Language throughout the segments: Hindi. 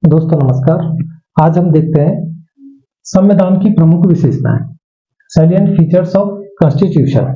दोस्तों नमस्कार। आज हम देखते हैं संविधान की प्रमुख विशेषताएं, सैलिएंट फीचर्स ऑफ कॉन्स्टिट्यूशन।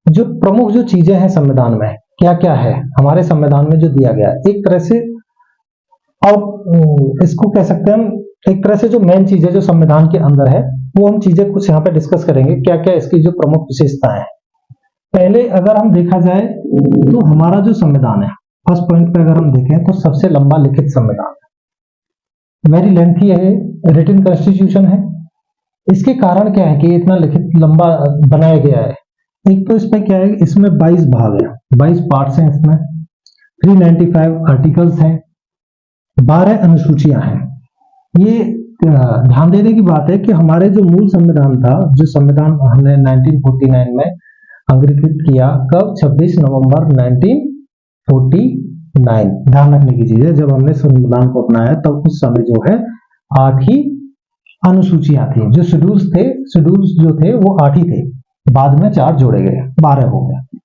जो प्रमुख चीजें हैं संविधान में क्या क्या है, हमारे संविधान में जो दिया गया है, एक तरह से और इसको कह सकते हैं हम, एक तरह से जो मेन चीजें जो संविधान के अंदर है वो हम चीजें कुछ यहाँ पे डिस्कस करेंगे, क्या क्या इसकी जो प्रमुख विशेषताएं हैं। पहले अगर हम देखा जाए तो हमारा जो संविधान है, फर्स्ट पॉइंट पे अगर हम देखें तो सबसे लंबा लिखित संविधान है, वेरी लेंथी है, रिटन कॉन्स्टिट्यूशन है। इसके कारण क्या है कि इतना लिखित लंबा बनाया गया है। एक तो इसमें क्या है, इसमें 22 भाग है, 22 पार्ट्स हैं, इसमें 395 आर्टिकल्स हैं, 12 अनुसूचियां हैं। ये ध्यान देने की बात है कि हमारे जो मूल संविधान था, जो संविधान हमने 1949 में अंगीकृत किया, कब 26 नवंबर 1949। ध्यान रखने की चीज है, जब हमने संविधान को अपनाया तब उस समय जो है 8 ही अनुसूचियां थी, जो शेड्यूल्स जो थे वो 8 ही थे, बाद में 4 जोड़े गए, 12 हो गए।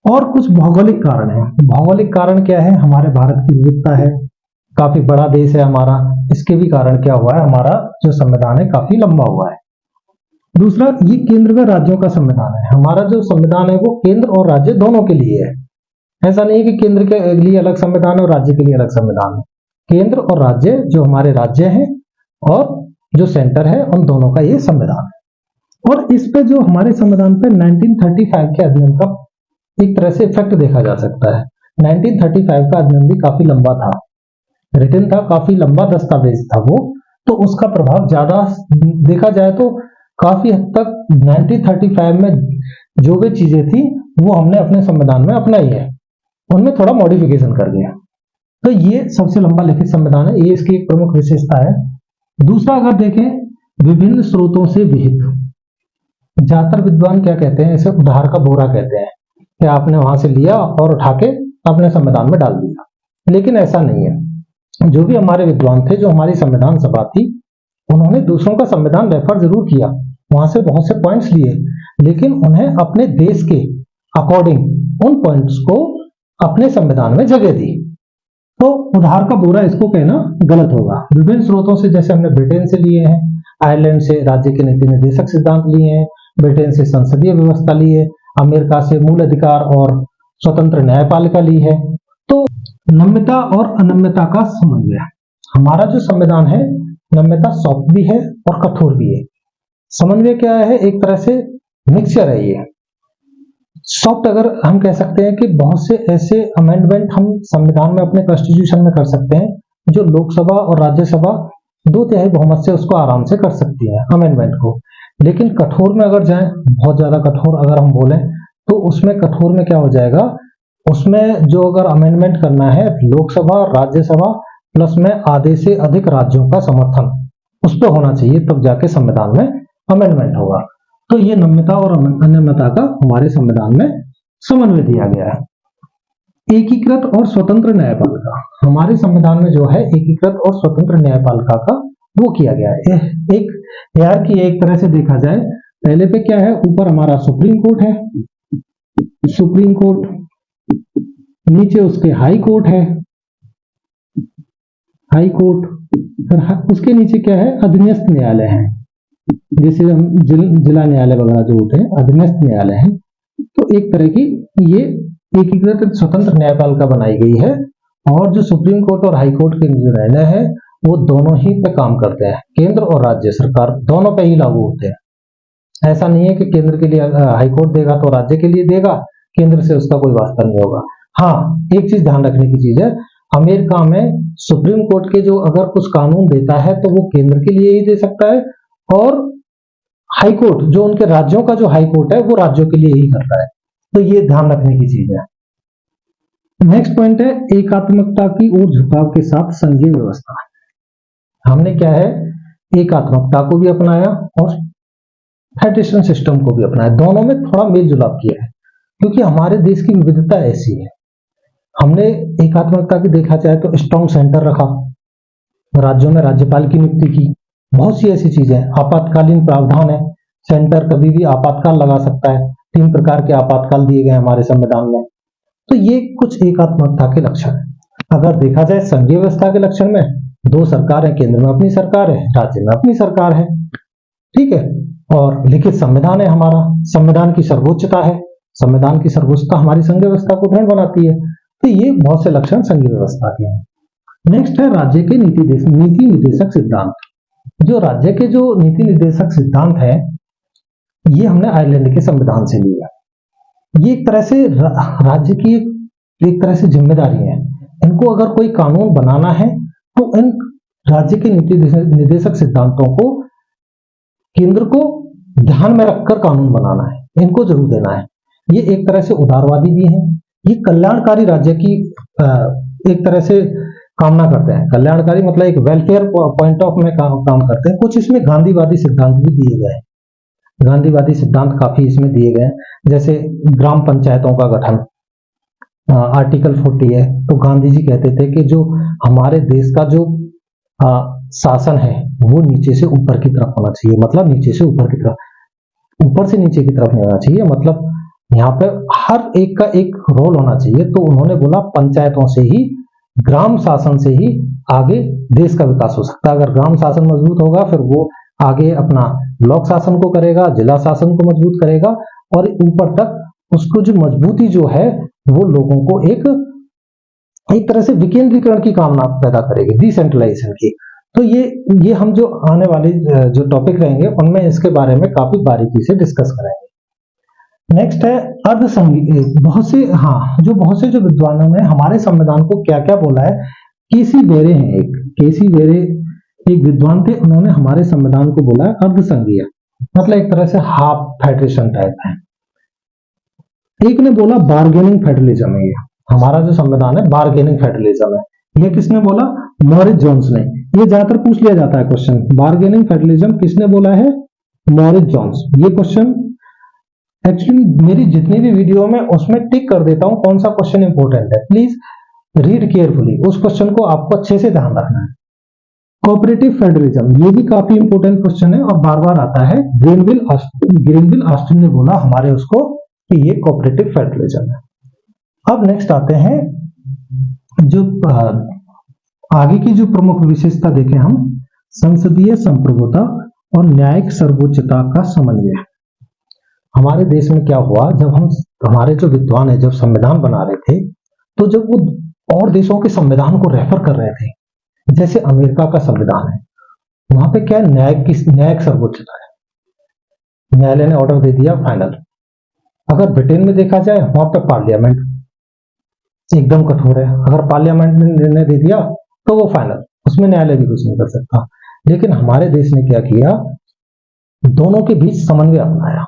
और कुछ भौगोलिक कारण है। भौगोलिक कारण क्या है, हमारे भारत की विविधता है, काफी बड़ा देश है हमारा, इसके भी कारण क्या हुआ है, हमारा जो संविधान है काफी लंबा हुआ है। दूसरा, ये केंद्र व राज्यों का संविधान है। हमारा जो संविधान है वो केंद्र और राज्य दोनों के लिए है। ऐसा नहीं है कि केंद्र के लिए अलग संविधान और राज्य के लिए अलग संविधान है। केंद्र और राज्य, जो हमारे राज्य हैं और जो सेंटर है, उन दोनों का ये संविधान है। और इस पे जो हमारे संविधान पे 1935 के अधिनियम का एक तरह से इफेक्ट देखा जा सकता है। 1935 का अधिनियम भी काफी लंबा था, रिटन था, काफी लंबा दस्तावेज था वो, तो उसका प्रभाव ज्यादा देखा जाए तो काफी हद तक 1935 में जो भी चीजें थी वो हमने अपने संविधान में अपनाई है, उनमें थोड़ा मॉडिफिकेशन कर दिया। तो ये सबसे लंबा लिखित संविधान है, ये इसकी एक प्रमुख विशेषता है। दूसरा, अगर देखें, विभिन्न स्रोतों से विहित। ज्यादातर विद्वान क्या कहते हैं, इसे उधार का बोरा कहते हैं, कि आपने वहां से लिया और उठा के अपने संविधान में डाल दिया। लेकिन ऐसा नहीं है। जो भी हमारे विद्वान थे, जो हमारी संविधान सभा थी, उन्होंने दूसरों का संविधान रेफर जरूर किया, वहां से बहुत से पॉइंट्स लिए, लेकिन उन्हें अपने देश के अकॉर्डिंग उन पॉइंट्स को अपने संविधान में जगह दी। तो उधार का बोरा इसको कहना गलत होगा। विभिन्न स्रोतों से, जैसे हमने ब्रिटेन से लिए हैं, आयरलैंड से राज्य के नीति निर्देशक सिद्धांत लिए हैं, ब्रिटेन से संसदीय व्यवस्था ली है, अमेरिका से मूल अधिकार और स्वतंत्र न्यायपालिका ली है। तो नम्यता और अनम्यता का समन्वय। हमारा जो संविधान है, नम्यता सॉफ्ट भी है और कठोर भी है। समन्वय क्या है, एक तरह से मिक्सचर है ये। सॉफ्ट अगर हम कह सकते हैं कि बहुत से ऐसे अमेंडमेंट हम संविधान में, अपने कॉन्स्टिट्यूशन में कर सकते हैं जो लोकसभा और राज्यसभा 2/3 बहुमत से उसको आराम से कर सकती है अमेंडमेंट को। लेकिन कठोर में अगर जाएं, बहुत ज्यादा कठोर अगर हम बोलें, तो उसमें कठोर में क्या हो जाएगा, उसमें जो अगर अमेंडमेंट करना है, लोकसभा राज्यसभा प्लस में आधे से अधिक राज्यों का समर्थन उस पर होना चाहिए, तब जाके संविधान में अमेंडमेंट होगा। तो ये नम्यता और अनम्यता का हमारे संविधान में समन्वय दिया गया है। एकीकृत और स्वतंत्र न्यायपालिका, हमारे संविधान में जो है एकीकृत और स्वतंत्र न्यायपालिका का वो किया गया है। एक यार की एक तरह से देखा जाए, पहले पे क्या है, ऊपर हमारा सुप्रीम कोर्ट है, सुप्रीम कोर्ट, नीचे उसके हाई कोर्ट है, हाई कोर्ट, फिर उसके नीचे क्या है, अधीनस्थ न्यायालय है, जैसे हम जिला न्यायालय वगैरह जो होते हैं, अधीनस्थ न्यायालय है। तो एक तरह की ये एकीकृत स्वतंत्र न्यायपालिका बनाई गई है। और जो सुप्रीम कोर्ट और हाई कोर्ट के जो निर्णय है वो दोनों ही पे काम करते हैं, केंद्र और राज्य सरकार दोनों पे ही लागू होते हैं। ऐसा नहीं है कि केंद्र के लिए हाई कोर्ट देगा तो राज्य के लिए देगा, केंद्र से उसका कोई वास्ता नहीं होगा। हाँ, एक चीज ध्यान रखने की चीज है, अमेरिका में सुप्रीम कोर्ट के जो अगर कुछ कानून देता है तो वो केंद्र के लिए ही दे सकता है, और हाई कोर्ट जो उनके राज्यों का जो हाई कोर्ट है वो राज्यों के लिए ही करता है। तो ये ध्यान रखने की चीज है। नेक्स्ट पॉइंट है, एकात्मकता की ओर झुकाव के साथ संघीय व्यवस्था। हमने क्या है, एकात्मकता को भी अपनाया और फेडरेशन सिस्टम को भी अपनाया, दोनों में थोड़ा मेल जुलाव किया है, क्योंकि हमारे देश की विविधता ऐसी है। हमने एकात्मकता की देखा जाए तो स्ट्रॉन्ग सेंटर रखा, राज्यों में राज्यपाल की नियुक्ति की, बहुत सी ऐसी चीजें, आपातकालीन प्रावधान है, सेंटर कभी भी आपातकाल लगा सकता है, 3 प्रकार के आपातकाल दिए गए हमारे संविधान में। तो ये कुछ एकात्मकता के लक्षण है। अगर देखा जाए संघीय व्यवस्था के लक्षण में, दो सरकार है, केंद्र में अपनी सरकार है, राज्य में अपनी सरकार है, ठीक है। और लिखित संविधान है हमारा, संविधान की सर्वोच्चता है, संविधान की सर्वोच्चता हमारी संघीय व्यवस्था को दृढ़ बनाती है। तो ये बहुत से लक्षण संघीय व्यवस्था के हैं। नेक्स्ट है राज्य के नीति निर्देशक सिद्धांत। जो राज्य के जो नीति निर्देशक सिद्धांत है, ये हमने आयरलैंड के संविधान से लिया। ये एक तरह से राज्य की एक तरह से जिम्मेदारी है। इनको अगर कोई कानून बनाना है तो इन राज्य के नीति निर्देशक सिद्धांतों को केंद्र को ध्यान में रखकर कानून बनाना है, इनको जरूर देना है। ये एक तरह से उदारवादी भी है, ये कल्याणकारी राज्य की एक तरह से कामना करते हैं। कल्याणकारी मतलब एक वेलफेयर पॉइंट ऑफ में काम करते हैं। कुछ इसमें गांधीवादी सिद्धांत भी दिए गए हैं, गांधीवादी सिद्धांत काफी इसमें दिए गए हैं, जैसे ग्राम पंचायतों का गठन, आर्टिकल 40 है। तो गांधी जी कहते थे कि जो हमारे देश का जो शासन है वो नीचे से ऊपर की तरफ होना चाहिए, मतलब नीचे से ऊपर की तरफ, ऊपर से नीचे की तरफ नहीं होना चाहिए, मतलब यहाँ पे हर एक का एक रोल होना चाहिए। तो उन्होंने बोला पंचायतों से ही, ग्राम शासन से ही आगे देश का विकास हो सकता है। अगर ग्राम शासन मजबूत होगा फिर वो आगे अपना ब्लॉक शासन को करेगा, जिला शासन को मजबूत करेगा, और ऊपर तक उसको जो मजबूती जो है वो लोगों को एक तरह से विकेंद्रीकरण की कामना पैदा करेगी, डिसेंट्रलाइजेशन की। तो ये हम जो आने वाले जो टॉपिक रहेंगे उनमें इसके बारे में काफी बारीकी से डिस्कस करेंगे। नेक्स्ट है अर्धसंघीय। बहुत से जो विद्वानों ने हमारे संविधान को क्या क्या बोला है, केसी बेरे हैं, केसी बेरे एक विद्वान थे, उन्होंने हमारे संविधान को बोला है अर्धसंघीय, मतलब एक तरह से हाफ फेडरेशन टाइप है। एक ने बोला बार्गेनिंग फेडरलिज्म है, हमारा जो संविधान है बार्गेनिंग फेडरलिज्म है। ये किसने बोला? मॉरिस जोन्स ने। ये ज्यादातर पूछ लिया जाता है क्वेश्चन, बार्गेनिंग फेडरलिज्म किसने बोला है? Morris Jones. ये क्वेश्चन एक्चुअली मेरी जितनी भी वीडियो में उसमें टिक कर देता हूं कौन सा क्वेश्चन इंपॉर्टेंट है। प्लीज रीड केयरफुली, उस क्वेश्चन को आपको अच्छे से ध्यान रखना है। कोऑपरेटिव फेडरलिज्म, ये भी काफी इंपॉर्टेंट क्वेश्चन है और बार बार आता है। ग्रीनविल ऑस्टिन ने बोला हमारे उसको कि ये कोऑपरेटिव फेडरलिज्म है। अब नेक्स्ट आते हैं जो आगे की जो प्रमुख विशेषता देखें हम, संसदीय संप्रभुता और न्यायिक सर्वोच्चता का समन्वय। हमारे देश में क्या हुआ, जब हमारे जो विद्वान है जब संविधान बना रहे थे, तो जब वो और देशों के संविधान को रेफर कर रहे थे, जैसे अमेरिका का संविधान है, वहां पे क्या न्यायिक सर्वोच्चता है, न्यायालय ने ऑर्डर दे दिया फाइनल। अगर ब्रिटेन में देखा जाए वहां पे पार्लियामेंट एकदम कठोर है, अगर पार्लियामेंट ने निर्णय दे दिया तो वो फाइनल, उसमें न्यायालय भी कुछ नहीं कर सकता। लेकिन हमारे देश ने क्या किया, दोनों के बीच समन्वय अपनाया।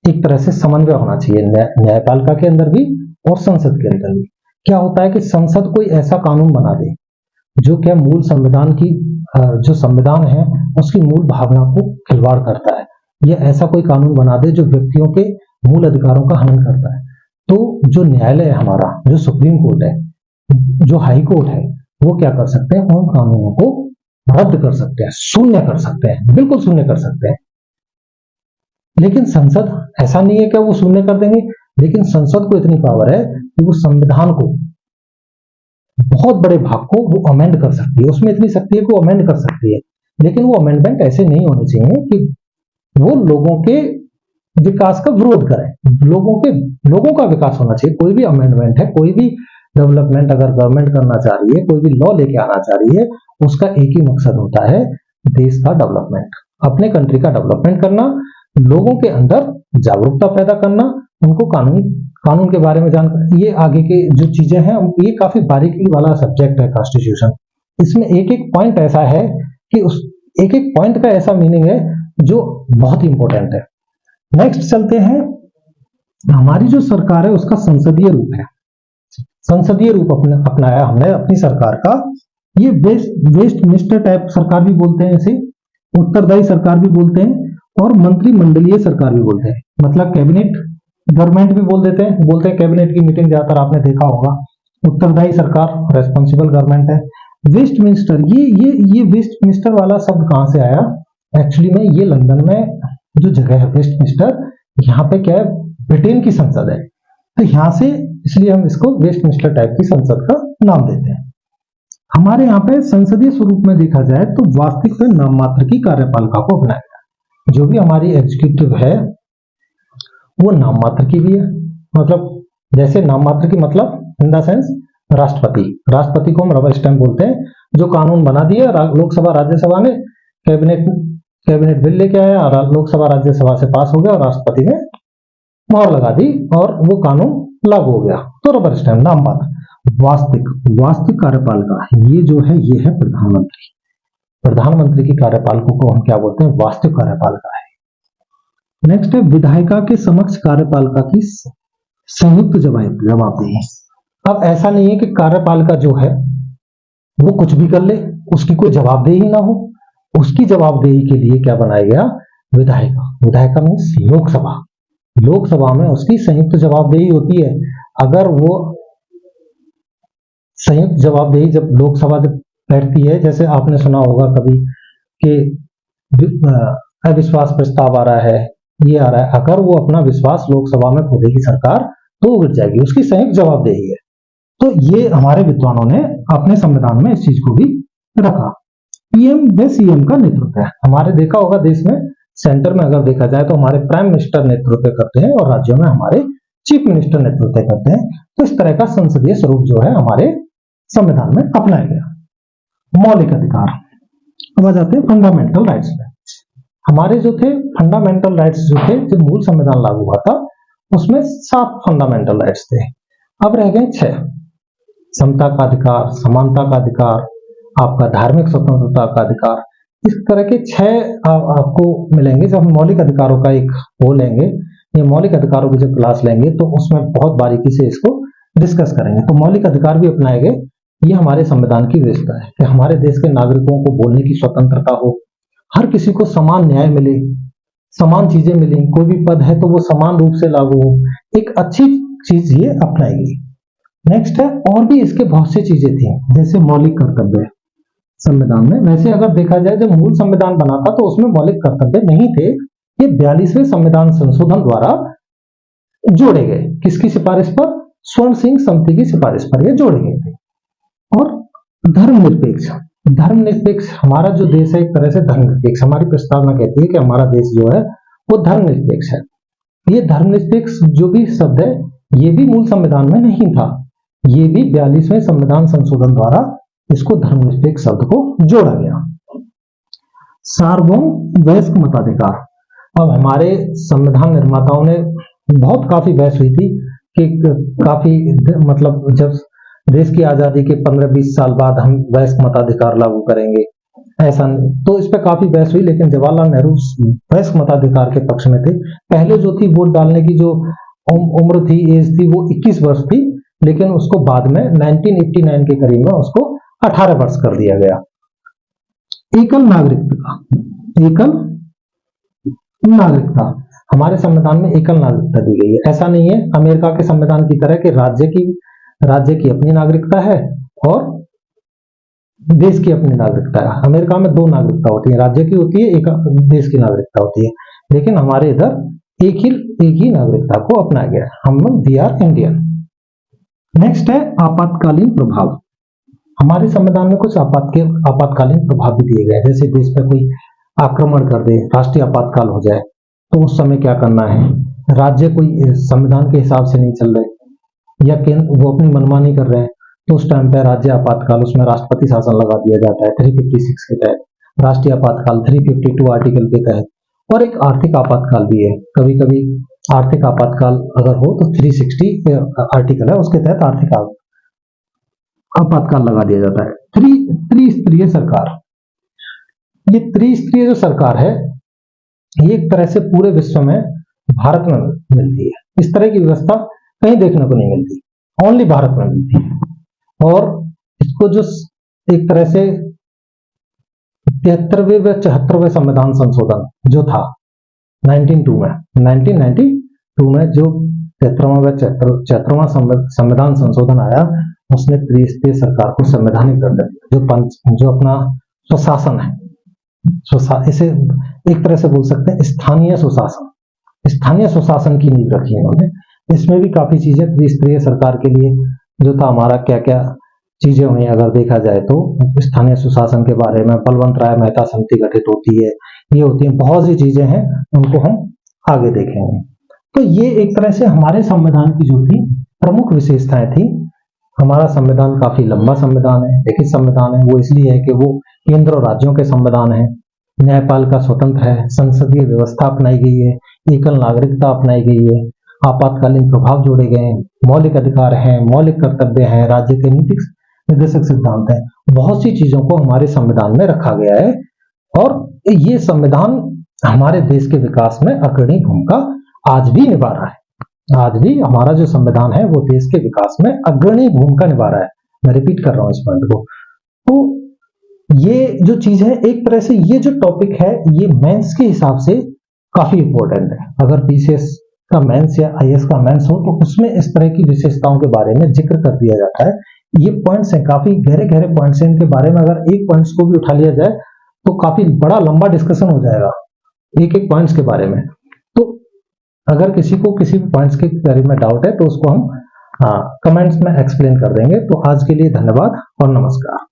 एक तरह से समन्वय होना चाहिए न्यायपालिका के अंदर भी और संसद के अंदर भी। क्या होता है कि संसद कोई ऐसा कानून बना दे जो क्या मूल संविधान की जो संविधान है उसकी मूल भावना को खिलवाड़ करता है, या ऐसा कोई कानून बना दे जो व्यक्तियों के मूल अधिकारों का हनन करता है। तो जो न्यायालय है हमारा, जो सुप्रीम कोर्ट है, जो हाई कोर्ट है, वो क्या कर सकते हैं, उन कानूनों को रद्द कर सकते हैं, शून्य कर सकते हैं, बिल्कुल शून्य कर सकते हैं। लेकिन संसद ऐसा नहीं है कि वो शून्य कर देंगे, लेकिन संसद को इतनी पावर है कि वो संविधान को बहुत बड़े भाग को वो अमेंड कर सकती है, उसमें इतनी शक्ति है कि वो अमेंड कर सकती है। लेकिन वो अमेंडमेंट ऐसे नहीं होने चाहिए कि वो लोगों के विकास का विरोध करें। लोगों का विकास होना चाहिए। कोई भी अमेंडमेंट है, कोई भी डेवलपमेंट अगर गवर्नमेंट करना चाह रही है, कोई भी लॉ लेके आना चाह रही है, उसका एक ही मकसद होता है, देश का डेवलपमेंट, अपने कंट्री का डेवलपमेंट करना, लोगों के अंदर जागरूकता पैदा करना, उनको कानून के बारे में जानकारी। ये आगे के जो चीजें हैं, ये काफी बारीकी वाला सब्जेक्ट है कॉन्स्टिट्यूशन। इसमें एक एक पॉइंट ऐसा है कि उस एक एक पॉइंट का ऐसा मीनिंग है जो बहुत ही इंपॉर्टेंट है। नेक्स्ट चलते हैं, हमारी जो सरकार है उसका संसदीय रूप है। संसदीय रूप अपनाया हमने अपनी सरकार का। ये वेस्टमिनिस्टर टाइप सरकार भी बोलते हैं, इसे उत्तरदायी सरकार भी बोलते हैं, और मंत्रिमंडलीय सरकार भी बोलते हैं। मतलब कैबिनेट गवर्नमेंट भी बोलते हैं कैबिनेट की मीटिंग ज्यादातर आपने देखा होगा। उत्तरदायी सरकार रेस्पॉन्सिबल गवर्नमेंट है। वेस्टमिनिस्टर, ये वेस्टमिनिस्टर वाला शब्द कहां से आया? एक्चुअली में ये लंदन में जो जगह है वेस्टमिनिस्टर, यहाँ पे क्या है, ब्रिटेन की संसद है। तो यहां से इसलिए हम इसको वेस्टमिंस्टर टाइप की संसद का नाम देते हैं। हमारे यहाँ पे संसदीय स्वरूप में देखा जाए तो वास्तविक में नाम मात्र की कार्यपालिका को अपनाया गया। जो भी हमारी एग्जीक्यूटिव है वो नाम मात्र की भी है, मतलब जैसे नाम मात्र की मतलब इन द सेंस राष्ट्रपति को हम रबर स्टैंप बोलते हैं, जो कानून बना दिया लोकसभा राज्यसभा ने, कैबिनेट बिल लेके आया और लोकसभा राज्यसभा से पास हो गया और राष्ट्रपति ने मोहर लगा दी और वो कानून लागू हो गया, तो रबर स्टैंप नाम मात्र। वास्तविक कार्यपालिका ये जो है ये है प्रधानमंत्री की कार्यपालिका को हम क्या बोलते हैं, वास्तविक कार्यपालिका है। नेक्स्ट है विधायिका के समक्ष कार्यपालिका की संयुक्त जवाबदेही। अब ऐसा नहीं है कि कार्यपालिका जो है वो कुछ भी कर ले, उसकी कोई जवाबदेही ना हो, उसकी जवाबदेही के लिए क्या बनाया गया, विधायिका मीन्स लोकसभा में उसकी संयुक्त जवाबदेही होती है। अगर वो संयुक्त जवाबदेही जब लोकसभा जब बैठती है, जैसे आपने सुना होगा कभी कि अविश्वास प्रस्ताव आ रहा है, ये आ रहा है, अगर वो अपना विश्वास लोकसभा में खो देगी सरकार तो वो गिर जाएगी, उसकी संयुक्त जवाबदेही है। तो ये हमारे विद्वानों ने अपने संविधान में इस चीज को भी रखा। पीएम व सीएम का नेतृत्व है। हमारे देखा होगा देश में सेंटर में अगर देखा जाए तो हमारे प्राइम मिनिस्टर नेतृत्व करते हैं और राज्यों में हमारे चीफ मिनिस्टर नेतृत्व करते हैं। तो इस तरह का संसदीय स्वरूप जो है हमारे संविधान में अपनाया गया। मौलिक अधिकार, अब आ जाते हैं फंडामेंटल राइट्स में। हमारे जो थे फंडामेंटल राइट्स जो थे, जब मूल संविधान लागू हुआ था उसमें 7 फंडामेंटल राइट्स थे, अब रह गए 6। समता का अधिकार, समानता का अधिकार, आपका धार्मिक स्वतंत्रता का अधिकार, इस तरह के 6 आपको मिलेंगे। जब हम मौलिक अधिकारों का एक वो लेंगे, ये मौलिक अधिकारों की जब क्लास लेंगे तो उसमें बहुत बारीकी से इसको डिस्कस करेंगे। तो मौलिक अधिकार भी अपनाए गए। ये हमारे संविधान की विशेषता है कि हमारे देश के नागरिकों को बोलने की स्वतंत्रता हो, हर किसी को समान न्याय मिले, समान चीजें मिले, कोई भी पद है तो वो समान रूप से लागू हो, एक अच्छी चीज ये अपनाई गई। नेक्स्ट है, और भी इसके बहुत सी चीजें थी, जैसे मौलिक कर्तव्य संविधान में। वैसे अगर देखा जाए जब मूल संविधान बना था तो उसमें मौलिक कर्तव्य नहीं थे, ये 42वें संविधान संशोधन द्वारा जोड़े गए। किसकी सिफारिश पर? स्वर्ण सिंह समिति की सिफारिश पर ये जोड़े गए थे। और धर्मनिरपेक्ष हमारा जो देश है एक तरह से धर्मनिरपेक्ष, हमारी प्रस्तावना कहती है कि हमारा देश जो है वो धर्मनिरपेक्ष है। ये धर्मनिरपेक्ष जो भी शब्द है ये भी मूल संविधान में नहीं था, ये भी 42वें संविधान संशोधन द्वारा इसको धर्मनिरपेक्ष शब्द को जोड़ा गया। सार्वभौम वयस्क मताधिकार। अब हमारे संविधान निर्माताओं ने काफी बहस हुई थी कि काफी मतलब जब देश की आजादी के 15-20 साल बाद हम वयस्क मताधिकार लागू करेंगे, ऐसा तो इस पर काफी बहस हुई। लेकिन जवाहरलाल नेहरू वयस्क मताधिकार के पक्ष में थे। पहले जो थी वोट डालने की जो उम्र थी, एज थी, वो 21 वर्ष थी, लेकिन उसको बाद में 1989 के करीब में उसको 18 वर्ष कर दिया गया। एकल नागरिकता, हमारे संविधान में एकल नागरिकता दी गई है। ऐसा नहीं है अमेरिका के संविधान की तरह कि राज्य की अपनी नागरिकता है और देश की अपनी नागरिकता है। अमेरिका में 2 नागरिकता होती है, राज्य की होती है, एक देश की नागरिकता होती है। लेकिन हमारे इधर एक ही नागरिकता को अपनाया गया, हम वी आर इंडियन। नेक्स्ट है आपातकालीन प्रभाव। हमारे संविधान में कुछ आपातकालीन प्रभाव भी दिए गए, जैसे देश पर कोई आक्रमण कर दे, राष्ट्रीय आपातकाल हो जाए तो उस समय क्या करना है। राज्य कोई संविधान के हिसाब से नहीं चल रहे या केंद्र वो अपनी मनमानी कर रहे हैं तो उस टाइम पे राज्य आपातकाल, उसमें राष्ट्रपति शासन लगा दिया जाता है 356 के तहत, राष्ट्रीय आपातकाल 352 आर्टिकल के तहत। और एक आर्थिक आपातकाल भी है, कभी कभी आर्थिक आपातकाल अगर हो तो 360 आर्टिकल है, उसके तहत आर्थिक आपातकाल लगा दिया जाता है। त्रिस्तरीय सरकार, ये त्रिस्तरीय जो सरकार है ये एक तरह से पूरे विश्व में भारत में मिलती है। इस तरह की व्यवस्था कहीं देखने को नहीं मिलती, ओनली भारत में मिलती है। और इसको जो एक तरह से 73वें व 74वें संविधान संशोधन जो था 1992 में जो 73वां व 74वां संविधान संशोधन आया, उसने त्रिस्तरीय सरकार को संवैधानिक दर्जा दिया। जो अपना स्वशासन है, इसे एक तरह से बोल सकते हैं स्थानीय स्वशासन की नींव रखी है इन्होंने। इसमें भी काफी चीजें त्रिस्तरीय सरकार के लिए जो था हमारा क्या क्या चीजें हुई अगर देखा जाए तो स्थानीय सुशासन के बारे में बलवंत राय मेहता समिति गठित होती है, ये होती है, बहुत सी चीजें हैं, उनको हम आगे देखेंगे। तो ये एक तरह से हमारे संविधान की जो थी प्रमुख विशेषताएं थी। हमारा संविधान काफी लंबा संविधान है, लिखित संविधान है, वो इसलिए है कि वो केंद्र और राज्यों के संविधान है, न्यायपालिका स्वतंत्र है, संसदीय व्यवस्था अपनाई गई है, एकल नागरिकता अपनाई गई है, आपातकालीन प्रभाव जोड़े गए हैं, मौलिक अधिकार हैं, मौलिक कर्तव्य हैं, राज्य के नीतिक निर्देशक सिद्धांत हैं, बहुत सी चीजों को हमारे संविधान में रखा गया है और ये संविधान हमारे देश के विकास में अग्रणी भूमिका आज भी निभा रहा है। आज भी हमारा जो संविधान है वो देश के विकास में अग्रणी भूमिका निभा रहा है। मैं रिपीट कर रहा हूं इस पॉइंट को। तो ये जो चीज है एक तरह से ये जो टॉपिक है ये मेंस के हिसाब से काफी इंपॉर्टेंट है। अगर पीसीएस का मेंस या आईएएस का मेंस हो तो उसमें इस तरह की विशेषताओं के बारे में जिक्र कर दिया जाता है। ये पॉइंट्स हैं, काफी गहरे गहरे पॉइंट्स हैं, इनके बारे में अगर एक पॉइंट्स को भी उठा लिया जाए तो काफी बड़ा लंबा डिस्कशन हो जाएगा एक एक पॉइंट्स के बारे में। तो अगर किसी को किसी भी पॉइंट्स के बारे में डाउट है तो उसको हम कमेंट्स में एक्सप्लेन कर देंगे। तो आज के लिए धन्यवाद और नमस्कार।